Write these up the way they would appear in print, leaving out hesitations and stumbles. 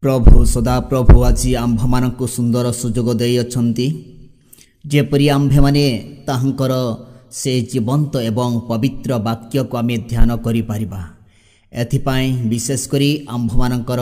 प्रभु सदाप्रभु आज आम्भमानंकु सुंदर सुजोग देइअछंती जेपरि आम्भे माने ताहंकर से जीवंत एवं पवित्र वाक्य को आमे ध्यान करि परिबा। एथिपाई विशेष करी आम्भमानंकर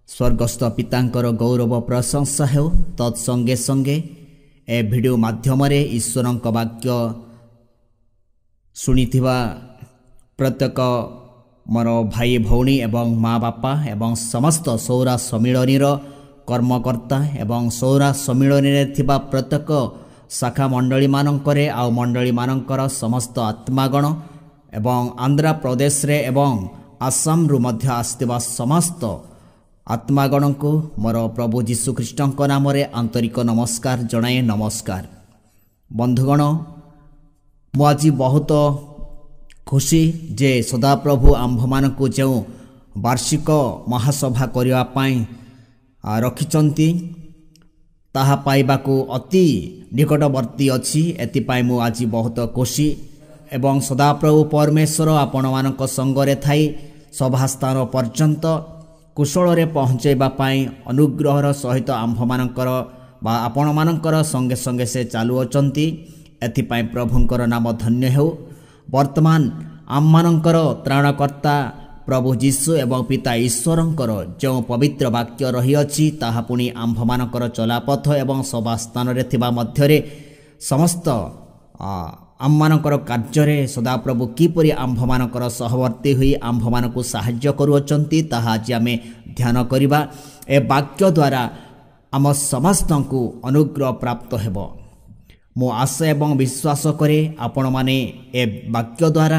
स्वर्गस्थ पितांकर गौरव प्रशंसा हेउ। तत्संगे संगे ए वीडियो माध्यम रे ईश्वरंक वाक्य सुनिथिबा प्रत्येक मोर भाई भौणी एवं माँ बापा एवं समस्त सौरा सम्मिलनीर कर्मकर्ता एवं सौरा सम्मिलनी रे थिबा प्रत्येक शाखा मंडली मानंकरे आ मंडली मानंकर समस्त आत्मागण एवं आंध्र प्रदेश रे एवं आसाम रु मध्य आस्तिबा समस्त आत्मागण को मोर प्रभु जीशु ख्रीष्टंक नाम रे आंतरिक नमस्कार जणाए। नमस्कार बंधुगण, मु आज बहुत खुशी जे सदाप्रभु आम्भमानंकु जो वार्षिक महासभा करिवा पाई रखिचंती ताहा पाइबाकू अति निकटवर्ती अछि। एतिपाई मु आज बहुत खुशी एवं सदाप्रभु परमेश्वर आपण मानक संगरे थाई सभास्थान पर्यंत कुशल रे पहुँचेबा पाई अनुग्रहर सहित आम्भमानंकर बा आपण मानंकर संगे संगे से चालू अछंती। एतिपाई प्रभुंकर नाम धन्य हेउ। वर्तमान आममानंकर त्राणकर्ता प्रभु जीशु एवं पिता ईश्वरंकर जो पवित्र वाक्य रही अछि ताहा पुणी आम्भमानंकर चलापथ एवं सभास्थान रे थिबा मध्यरे समस्त आममानंकर कार्य सदाप्रभु किपरि आम्भमानंकर सहवर्ती हुई आम्भमानकु साहाय्य करूअछंती ताहा आज आमे ध्यान करिबा। ए वाक्य द्वारा आम समस्तंकु अनुग्रह प्राप्त हेबो। मो आशा एवं विश्वास करे आपण माने ए वाक्य द्वारा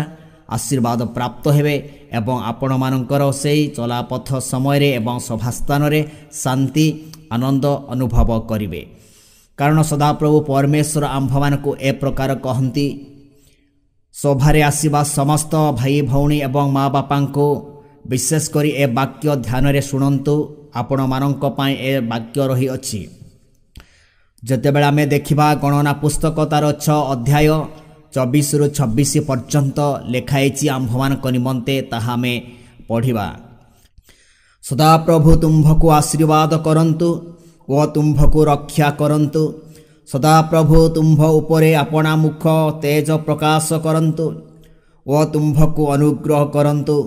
आशीर्वाद प्राप्त हेबे एवं आपण मानकर सेई चलापथ समय रे एवं सभास्थान रे शांति आनंद अनुभव करिवे। कारण सदाप्रभु परमेश्वर आम्भमानकु ए प्रकार कहंती, सभारे आसीबा समस्त भाई भौणी एवं माँ बापांको विशेष करी ए वाक्य ध्यान रे सुनंतु। आपण मानक पई ए वाक्य रही अछि। जेतेबेले आमे देखिबा गणना पुस्तक तार 6 अध्याय 24 रु 26 पर्यंत लेखाइछि आम्भमानक निमंते ताहा आमे पढ़िबा। सदाप्रभु तुम्भकु आशीर्वाद करंतु ओ तुम्भकु रक्षा करंतु। सदाप्रभु तुम्भ उपरे आपणा मुख तेज प्रकाश करंतु ओ तुम्भकु अनुग्रह करंतु।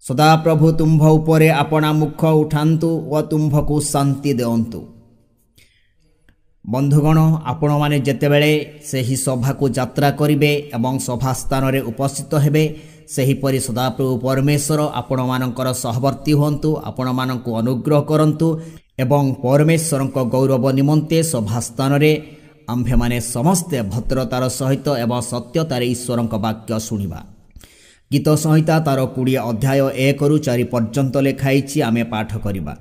सदाप्रभु तुम्भ उपरे आपणा मुख उठांतु ओ तुम्भकु शांति देवंतु। बंधुगण, आपण माने जेतेबेले सेही सभा को यात्रा करिवे एवं सभास्थान रे उपस्थित हेबे सेहीपरि सदाप्रभु परमेश्वर आपण मानकर सहवर्ती होंतु, आपण मानकु अनुग्रह करंतु एवं परमेश्वरक गौरव निमंते सभास्थान रे आम्भे माने समस्ते भद्रतार सहित एवं सत्यतार ईश्वरक वाक्य सुनिबा। गीत संहिता तार 20 अध्याय 1 रु 4 पर्यंत लेखाइछि आमे पाठ करिबा।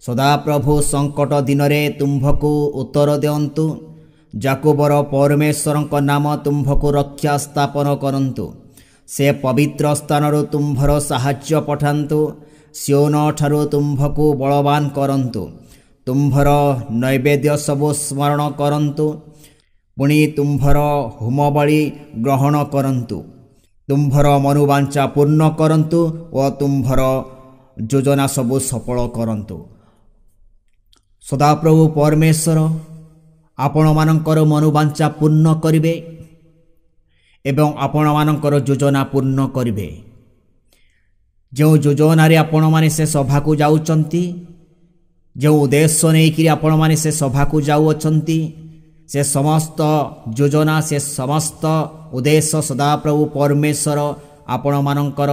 सदाप्रभु संकट दिन रे तुम्भकु उत्तर देवंतु। जाकोबर परमेश्वरक नाम तुम्भकु रक्षा स्थापन करंतु। से पवित्र स्थान रु तुम्भर साहाय्य पठांतु। सियोन ठारु तुम्भकु बलवान करंतु। तुम्भर नैवेद्य सबु स्मरण करंतु। पुणी तुम्भर होमबळी ग्रहण करंतु। तुम्भर मनुवांछा पूर्ण करंतु ओ तुम्भर योजना सबु सफल करंतु। सदाप्रभु परमेश्वर आपण मानकर मनुवांछा पूर्ण करिवे एवं आपण मानकर योजना पूर्ण करिवे। जो योजना रे आपण माने से सभा को जाउचंती, जो उद्देश्य नै कि आपण माने से सभा को जाउअछंती, से समस्त योजना से समस्त उद्देश्य सदाप्रभु परमेश्वर आपण मानकर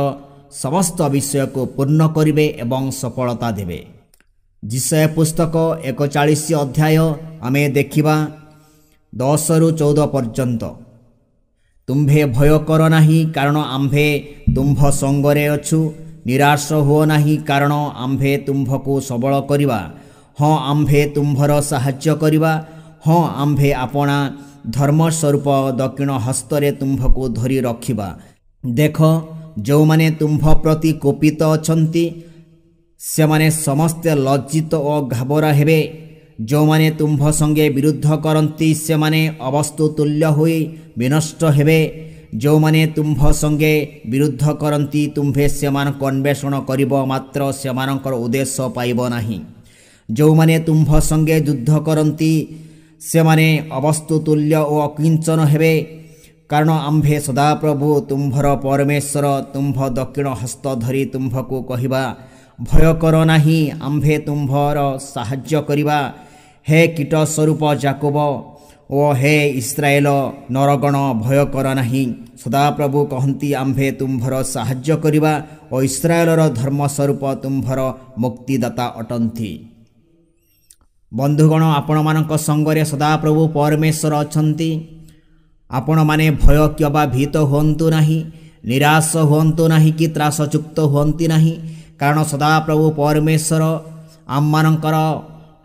समस्त विषय को पूर्ण करिवे एवं सफलता देवे। जिसाय पुस्तक 41 अध्याय आमे देखिबा 10 रु 14 पर्यंत। तुम्भे भय कर नाही कारण आम्भे तुम्भ संगरे अछु। निराश हो नाही कारण आम्भे तुम्भकु सबल करिबा। हाँ, आम्भे तुम्भर साहाय्य करिबा। हाँ, आम्भे आपणा धर्म स्वरूप दक्षिण हस्तरे तुम्भकु धरी रखिबा। देख, जो माने तुम्भ प्रति कोपित अछंती से माने समस्ते लज्जित और घाबरा हेबे। जो माने तुम्भ संगे विरुद्ध करंती से माने अवस्तु तुल्य होई विनष्ट हेबे। जो माने तुम्भ संगे विरुद्ध करती तुम्भे सेमानक अन्वेषण करिब मात्र सेमानकर उद्देश्य पाइब नाही। जो माने तुम्भ संगे युद्ध करती से माने अवस्तुतुल्य और अकिंचन हेबे, कारण आम्भे सदाप्रभु तुम्भर परमेश्वर तुम्भ दक्षिण हस्त धरी तुम्भको कहिबा भय कर नाही, आम्भे तुम्भर साहाय्य करिबा। हे कीट स्वरूप जाकोब ओ हे इस्राएल नरगण भय कर नाही। सदाप्रभु कहती आम्भे तुम्भर साहाय्य करिबा और इस्राएलर धर्म स्वरूप तुम्भर मुक्तिदाता अटंती। बंधुगण आपण मानक संगरे सदाप्रभु परमेश्वर अछंती। आपण माने भय किबा भीत होंतु नाही, निराश होंतु नाही कि त्रासयुक्त होंती नाही, कारण सदाप्रभु परमेश्वर आम मानकर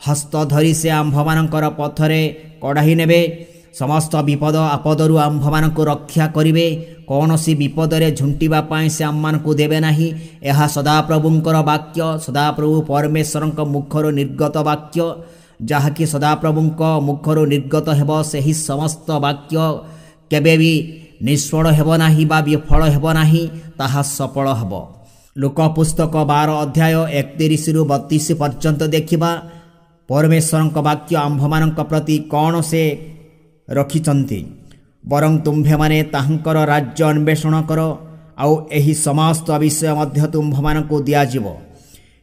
हस्त धरी से आंभ मानकर पथरे कढ़ाई नेबे। समस्त विपद आपदरु आंभ मानकु रक्षा करिवे। कौनसी विपदरे झुंटिबा पाई से आम मानकु देबे नाही। एहा सदाप्रभुंकर वाक्य, सदाप्रभु परमेश्वरंक मुखर निर्गत वाक्य। जहाँकि सदाप्रभुंक मुखर निर्गत हेब सेही समस्त वाक्य केबे भी निष्फल हेब नाही बा विफल हेब नाही, ताहा सफल हेब। लोक पुस्तक 12 अध्याय 31-32 पर्यंत देखिबा। परमेश्वरंक वाक्य आंभमानंक प्रति कौन से रखिचंती, बरं तुम्भे माने ताहंकर राज्य अन्वेषण कर, आउ एही समस्त विषय मध्य तुम्भमानंकु दियाजिवो।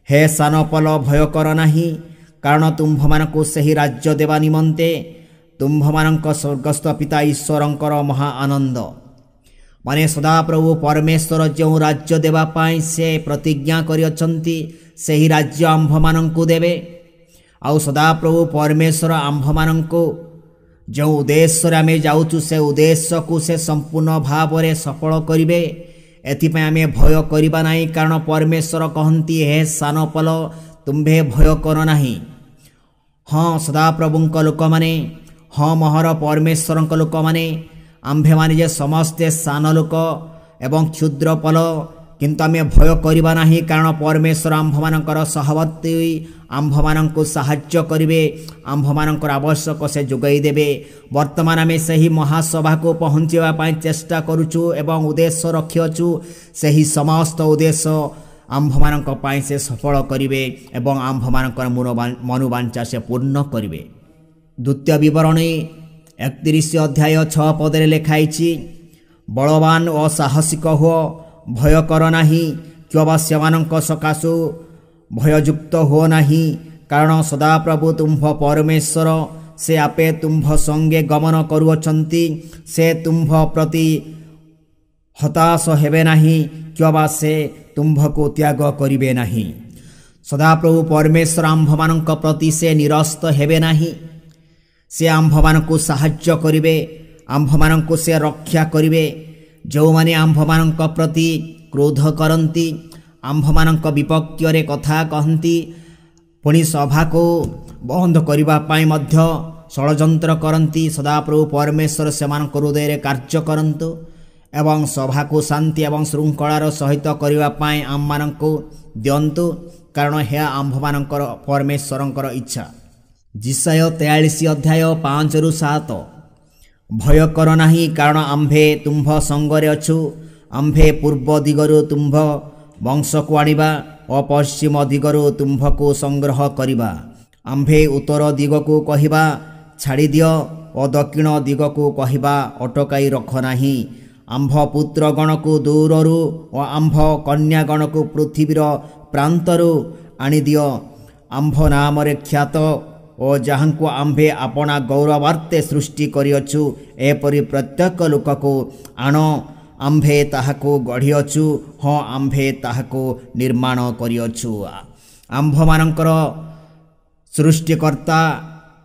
हे सानपल भय कर नाही, कारण तुम्भमानंकु सेही राज्य देवा निमंते तुम्भमानंक स्वर्गस्थ पिता ईश्वरंकर महा आनंद। माने सदाप्रभु परमेश्वर जो राज्य देवा पाई से प्रतिज्ञा करियछंती, सेही राज्य आंभमानंकु देबे। आउ सदाप्रभु परमेश्वर आंभमानंकु जो उद्देश्य आमे जाउछु से उद्देश्य को से संपूर्ण भाव रे सफल करिवे। एथिपय आमे भय करिबा नाही, कारण परमेश्वर कहंती हे सानपल तुम्भे भय कर नाही। हाँ सदाप्रभुंक लोक माने, हाँ महर परमेश्वरंक लोक माने, आम्भे माने जे समस्ते सान लोक एवं क्षुद्र पल, किंतु आमे भय करिबा नाही, कारण परमेश्वर आंभमानंकर सहवर्ती आंभमानंकु साहाय्य करिवे, आंभमानंकर आवश्यक से जोगाई देबे। वर्तमान आमे सही महासभा को पहुंचवा पाई चेष्टा करूछु एवं उद्देश्य रखियछु। सही समस्त उद्देश्य आंभमानंक पाई से सफल करिवे एवं आंभमानंकर मनोवांछा से पूर्ण करिवे। द्वितीय विवरणी 31 अध्याय 6 पदरे लेखाइछि, बलवान और साहसिक हो, भय कर नाही, क्यों सेमानंक सकाशु भययुक्त हो नाही, कारण सदाप्रभु तुम्भ परमेश्वर से आपे तुम्भ संगे गमन करुअछंती। से तुम्भ प्रति हताश हेबे नाही, क्यों से तुम्भको त्याग करिवे नाही। सदाप्रभु परमेश्वर आंभमानंक प्रति से निरस्त हेबे नाही। से आंभमानंकु साहाय्य करिवे, आंभमानंकु से रक्षा करिवे। जो माने आंभमानंक प्रति क्रोध करंती, आंभमानंक विपक्षरे कथा कहंती, पुणी सभा को बंद करिबा पाई मध्य षड़यंत्र करंती, सदाप्रभु परमेश्वर सेमानक हृदय कार्य करंतु एवं सभा को शांति एवं श्रृंखलार सहित करिबा पाई आममानंकु दियंतु, कारण हे आंभमानंकर परमेश्वरंकर इच्छा। जिसाय 43 अध्याय 5-7, भय कर नाही, कारण आम्भे तुम्भ संगरे अछु। आम्भे पूर्व दिगरु तुम्भ वंश को आनिबा और पश्चिम दिगरु तुम्भ को संग्रह करिबा। आम्भे उत्तर दिग को कहिबा छाड़ी दियो और दक्षिण दिग को कहिबा अटकाई रख नाही। आम्भ पुत्रगण को दूररु और आम्भ कन्यागण को पृथ्वीर प्रांतरु आनी दियो। आम्भ नाम रे ख्यात और जहाँ को आम्भे अपना गौरवार्थे सृष्टि करियछु, एपरि प्रत्येक लोक को आण। आम्भे ताहाको गढ़ियछु, हाँ आम्भे ताहाको निर्माण करियछु। आम्भमानंकर सृष्टिकर्ता,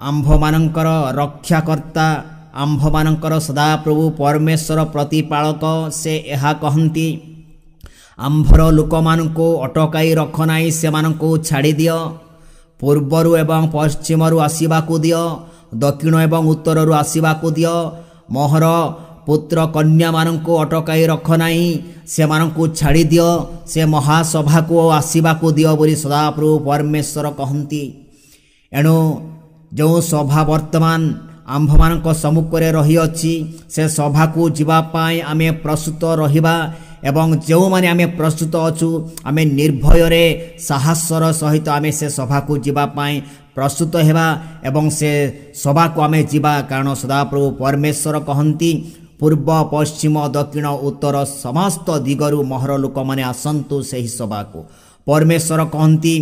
आम्भमानंकर रक्षाकर्ता, आम्भमानंकर सदाप्रभु परमेश्वर प्रतिपालक से यह कहती, आम्भर लोकमानंको अटकाई रख नाही, सेमानंको छाड़ी दियो। पूर्वरु एवं पश्चिमरु आसिबाकु दियो, दक्षिण एवं उत्तररु आसिबाकु दियो। मोहर पुत्र कन्या मानंको अटकाई रख नाही, सेमानंको छाड़ी दियो। से महासभा को आसिबाकु दियो बोली सदाप्रभु परमेश्वर कहती। एणु जो सभा वर्तमान ଆମ୍ଭମାନଙ୍କ ସମ୍ମୁଖରେ ରହିଅଛି। ସେ ସଭାକୁ ଯିବା ପାଇଁ ଆମେ ପ୍ରସ୍ତୁତ ରହିବା ଏବଂ ଯେଉଁମାନେ ଆମେ ପ୍ରସ୍ତୁତ ଅଛୁ ଆମେ ନିର୍ଭୟରେ ସାହସର ସହିତ ଆମେ ସେ ସଭାକୁ ଯିବା ପାଇଁ ପ୍ରସ୍ତୁତ ହେବା ଏବଂ ସେ ସଭାକୁ ଆମେ ଯିବା। କାରଣ ସଦାପ୍ରଭୁ ପରମେଶ୍ୱର କହନ୍ତି, ପୂର୍ବ ପଶ୍ଚିମ ଦକ୍ଷିଣ ଉତ୍ତର ସମସ୍ତ ଦିଗରୁ ମୋହର ଲୋକମାନେ ଆସନ୍ତୁ ସେହି ସଭାକୁ। ପରମେଶ୍ୱର କହନ୍ତି,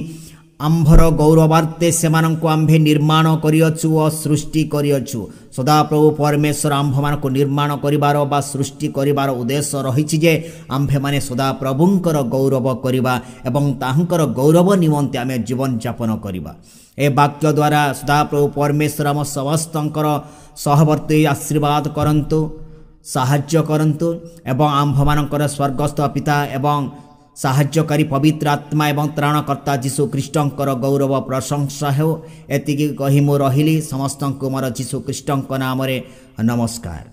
ଆମ୍ଭର ଗୌରବାର୍ତ୍ତେ ସେମାନଙ୍କୁ ଆମ୍ଭେ ନିର୍ମାଣ କରିଅଛୁ ଓ ସୃଷ୍ଟି କରିଅଛୁ। ସଦାପ୍ରଭୁ ପରମେଶ୍ୱର ଆମ୍ଭମାନଙ୍କୁ ନିର୍ମାଣ କରିବାର ବା ସୃଷ୍ଟି କରିବାର ଉଦ୍ଦେଶ୍ୟ ରହିଛି ଯେ ଆମ୍ଭେମାନେ ସଦାପ୍ରଭୁଙ୍କର ଗୌରବ କରିବା ଏବଂ ତାହାଙ୍କର ଗୌରବ ନିମନ୍ତେ ଆମେ ଜୀବନଯାପନ କରିବା। ଏ ବାକ୍ୟ ଦ୍ୱାରା ସଦାପ୍ରଭୁ ପରମେଶ୍ୱର ଆମ ସମସ୍ତଙ୍କର ସହବର୍ତ୍ତୀ ଆଶୀର୍ବାଦ କରନ୍ତୁ, ସାହାଯ୍ୟ କରନ୍ତୁ ଏବଂ ଆମ୍ଭମାନଙ୍କର ସ୍ୱର୍ଗସ୍ଥ ପିତା ଏବଂ ସାହାଯ୍ୟକାରୀ ପବିତ୍ର ଆତ୍ମା ଏବଂ ତ୍ରାଣକର୍ତ୍ତା ଯୀଶୁ ଖ୍ରୀଷ୍ଟଙ୍କର ଗୌରବ ପ୍ରଶଂସା ହେଉ। ଏତିକି କହି ମୁଁ ରହିଲି। ସମସ୍ତଙ୍କୁ ମୋର ଯୀଶୁ ଖ୍ରୀଷ୍ଟଙ୍କ ନାମରେ ନମସ୍କାର।